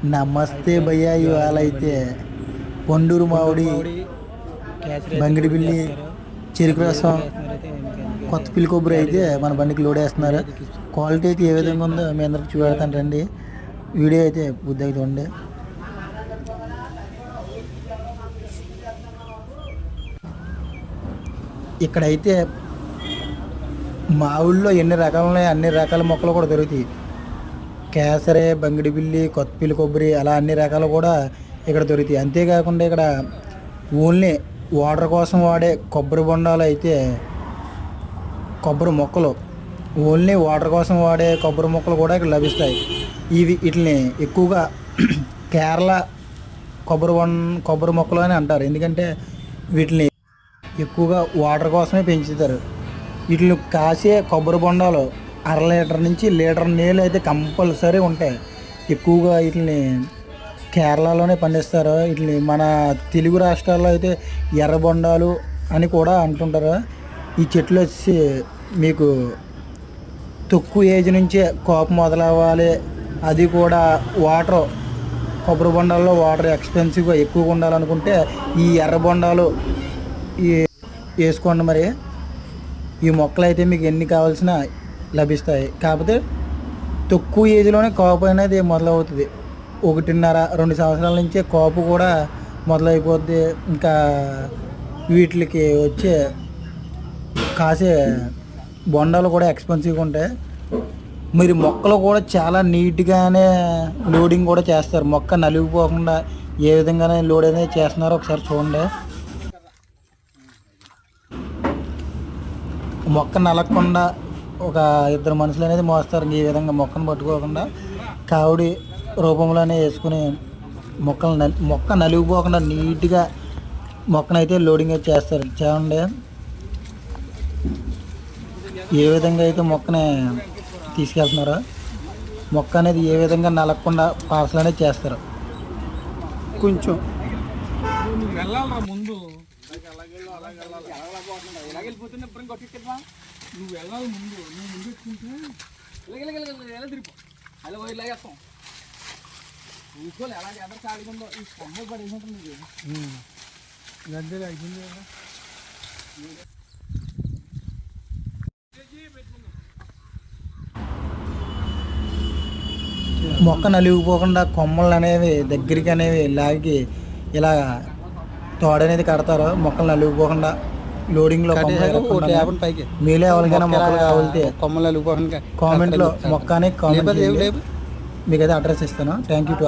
నమస్తే భయ్యా. ఇవాళ అయితే పొండూరు మామిడి, బంగిడిపిల్లి, చెరుకు రసం, కొత్త పిల్లి కొబ్బరి అయితే మన బండికి లోడ్ వేస్తున్నారు. క్వాలిటీ అయితే ఏ విధంగా ఉందో మీ అందరికి చూపెడతాను రండి. వీడియో అయితే బుద్ధిగా చూడండి. ఇక్కడైతే మామిడిలో ఎన్ని రకాలు ఉన్నాయి, అన్ని రకాల మొక్కలు కూడా దొరుకుతాయి. కేసరి, బంగిడిపిల్లి, కొత్త పిల్లి కొబ్బరి అలా అన్ని రకాలు కూడా ఇక్కడ దొరుకుతాయి. అంతేకాకుండా ఇక్కడ ఓన్లీ వాటర్ కోసం వాడే కొబ్బరి బొండాలు అయితే, కొబ్బరి మొక్కలు, ఓన్లీ వాటర్ కోసం వాడే కొబ్బరి మొక్కలు కూడా ఇక్కడ లభిస్తాయి. వీటిని ఎక్కువగా కేరళ కొబ్బరి మొక్కలు అని అంటారు. ఎందుకంటే వీటిని ఎక్కువగా వాటర్ కోసమే పెంచుతారు. వీటిని కాసే కొబ్బరి బొండాలు 1/2 లీటర్ నుంచి 1 లీటర్ నీళ్ళు అయితే కంపల్సరీ ఉంటాయి. ఎక్కువగా వీటిని కేరళలోనే పండిస్తారు. వీటిని మన తెలుగు రాష్ట్రాల్లో అయితే ఎర్ర బొండాలు అని కూడా అంటుంటారు. ఈ చెట్లు వచ్చి మీకు తక్కువ ఏజ్ నుంచే కాపు మొదలవ్వాలి. అది కూడా వాటర్, కొబ్బరి బొండాల్లో వాటర్ ఎక్స్పెన్సివ్గా ఎక్కువగా ఉండాలనుకుంటే ఈ ఎర్ర బొండాలు వేసుకోండి. మరి ఈ మొక్కలు అయితే మీకు ఎన్ని కావాల్సిన లభిస్తాయి. కాకపోతే తక్కువ ఏజ్లోనే కాపు అనేది మొదలవుతుంది. 1.5-2 సంవత్సరాల నుంచే కాపు కూడా మొదలైపోద్ది. ఇంకా వీటికి వచ్చే కాసే బొండాలు కూడా ఎక్స్పెన్సివ్గా ఉంటాయి. మీరు మొక్కలు కూడా చాలా నీట్గానే లోడింగ్ కూడా చేస్తారు. మొక్క నలిగిపోకుండా ఏ విధంగానే లోడ్ అనేది చేస్తున్నారో ఒకసారి చూడండి. మొక్క నలగకుండా ఒక 2 మనుషులు అనేది మోస్తారు. ఈ విధంగా మొక్కను పట్టుకోకుండా కావుడి రూపంలోనే వేసుకుని మొక్క నలిగిపోకుండా నీట్గా మొక్కనైతే లోడింగ్ అయితే చేస్తారు. చూడండి ఏ విధంగా అయితే మొక్కని తీసుకెళ్తున్నారో. మొక్క అనేది ఏ విధంగా నలగకుండా పార్సల్ అనేది చేస్తారు. కొంచెం ముందు నువ్వు వెళ్ళాలి. నువ్వు ముందు పెట్టుకుంటే ఎలా తిరిపో అలా పోయి లాగేస్తాం. చూసుకోవాలి ఎలా ఎదరు కాడుకుందో ఈ కొమ్మ పడేసినట్టు గద్దెలు అయిపోయింది కదా. మొక్క నలిగిపోకుండా కొమ్మలు అనేవి దగ్గరికి అనేవి లాగి ఇలా తోడనేది కడతారు. మొక్కలు నలిగిపోకుండా లోడింగ్లో మీలే ఎవరికైనా మొక్కలు కావాలితే కామెంట్లో మొక్క అని కామెంట్, మీకైతే అడ్రస్ ఇస్తాను. Thank you.